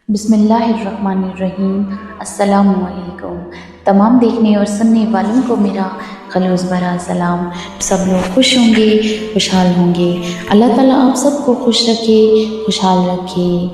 بسم اللہ الرحمن الرحیم۔ السلام علیکم۔ تمام دیکھنے اور سننے والوں کو میرا خلوص بھرا سلام۔ سب لوگ خوش ہوں گے، خوشحال ہوں گے۔ اللہ تعالیٰ آپ سب کو خوش رکھے، خوشحال رکھے۔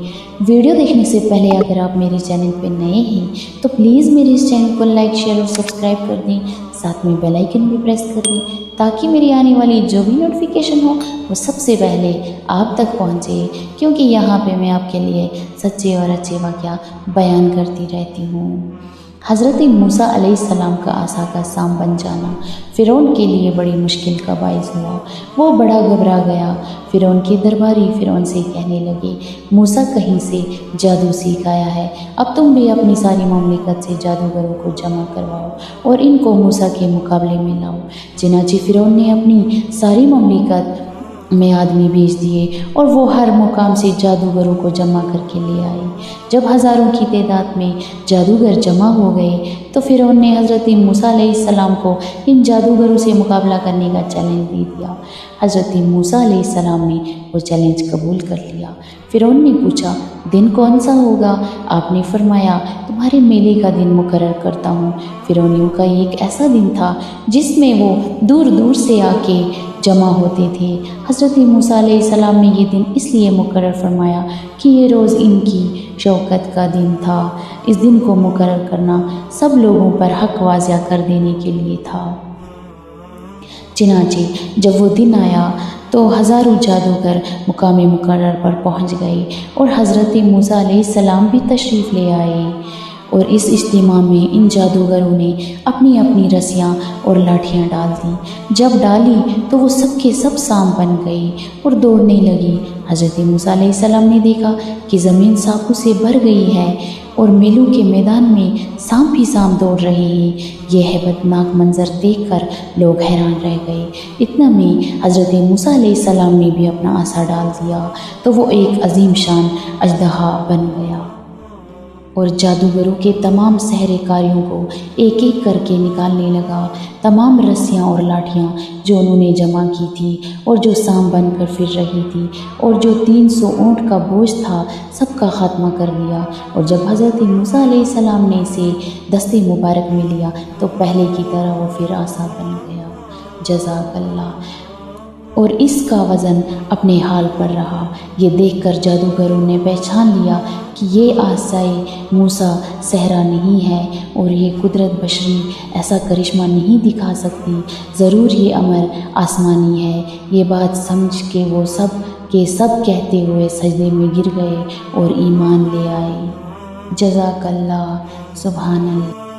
ویڈیو دیکھنے سے پہلے اگر آپ میرے چینل پہ نئے ہیں تو پلیز میرے اس چینل کو لائک، شیئر اور سبسکرائب کر دیں، ساتھ میں بیل آئیکن بھی پریس کر دیں تاکہ میری آنے والی جو بھی نوٹیفیکیشن ہو وہ سب سے پہلے آپ تک پہنچے، کیونکہ یہاں پہ میں آپ کے لیے سچے اور اچھے واقعہ بیان کرتی رہتی ہوں۔ حضرت موسیٰ علیہ السلام کا عصا کا سام بن جانا فرعون کے لیے بڑی مشکل کا باعث ہوا۔ وہ بڑا گھبرا گیا۔ فرعون کے درباری فرعون سے کہنے لگے، موسیٰ کہیں سے جادو سیکھ آیا ہے، اب تم بھی اپنی ساری مملکت سے جادوگروں کو جمع کرواؤ اور ان کو موسیٰ کے مقابلے میں لاؤ۔ چنانچہ فرعون نے اپنی ساری مملکت میں آدمی بھیج دیے اور وہ ہر مقام سے جادوگروں کو جمع کر کے لے آئے۔ جب ہزاروں کی تعداد میں جادوگر جمع ہو گئے تو فرعون نے حضرت موسیٰ علیہ السلام کو ان جادوگروں سے مقابلہ کرنے کا چیلنج دے دیا۔ حضرت موسیٰ علیہ السلام نے وہ چیلنج قبول کر لیا۔ فرعون نے پوچھا، دن کون سا ہوگا؟ آپ نے فرمایا، تمہارے میلے کا دن مقرر کرتا ہوں۔ فرعونیوں کا ایک ایسا دن تھا جس میں وہ دور دور سے آ کے جمع ہوتے تھے۔ حضرت موسیٰ علیہ السلام نے یہ دن اس لیے مقرر فرمایا کہ یہ روز ان کی شوکت کا دن تھا۔ اس دن کو مقرر کرنا سب لوگوں پر حق واضح کر دینے کے لیے تھا۔ چنانچہ جب وہ دن آیا تو ہزاروں جادوگر مقام مقرر پر پہنچ گئے اور حضرت موسیٰ علیہ السلام بھی تشریف لے آئے، اور اس اجتماع میں ان جادوگروں نے اپنی اپنی رسیاں اور لاٹھیاں ڈال دیں۔ جب ڈالی تو وہ سب کے سب سانپ بن گئی اور دوڑنے لگی۔ حضرت موسیٰ علیہ السلام نے دیکھا کہ زمین سانپوں سے بھر گئی ہے اور میلوں کے میدان میں سانپ ہی سانپ دوڑ رہے ہیں۔ یہ ہیبتناک منظر دیکھ کر لوگ حیران رہ گئے۔ اتنا میں حضرت موسیٰ علیہ السلام نے بھی اپنا عصا ڈال دیا تو وہ ایک عظیم شان اژدہا بن گیا اور جادوگروں کے تمام سحر کاریوں کو ایک ایک کر کے نکالنے لگا۔ تمام رسیاں اور لاٹھیاں جو انہوں نے جمع کی تھی اور جو سانپ بن کر پھر رہی تھی اور جو 300 اونٹ کا بوجھ تھا، سب کا خاتمہ کر دیا۔ اور جب حضرت موسیٰ علیہ السلام نے اسے دست مبارک میں لیا تو پہلے کی طرح وہ پھر عصا بن گیا۔ جزاک اللہ۔ اور اس کا وزن اپنے حال پر رہا۔ یہ دیکھ کر جادوگروں نے پہچان لیا کہ یہ عصائے موسیٰ صحرا نہیں ہے اور یہ قدرت بشری ایسا کرشمہ نہیں دکھا سکتی، ضرور یہ امر آسمانی ہے۔ یہ بات سمجھ کے وہ سب کے سب کہتے ہوئے سجدے میں گر گئے اور ایمان لے آئے۔ جزاک اللہ۔ سبحان اللہ۔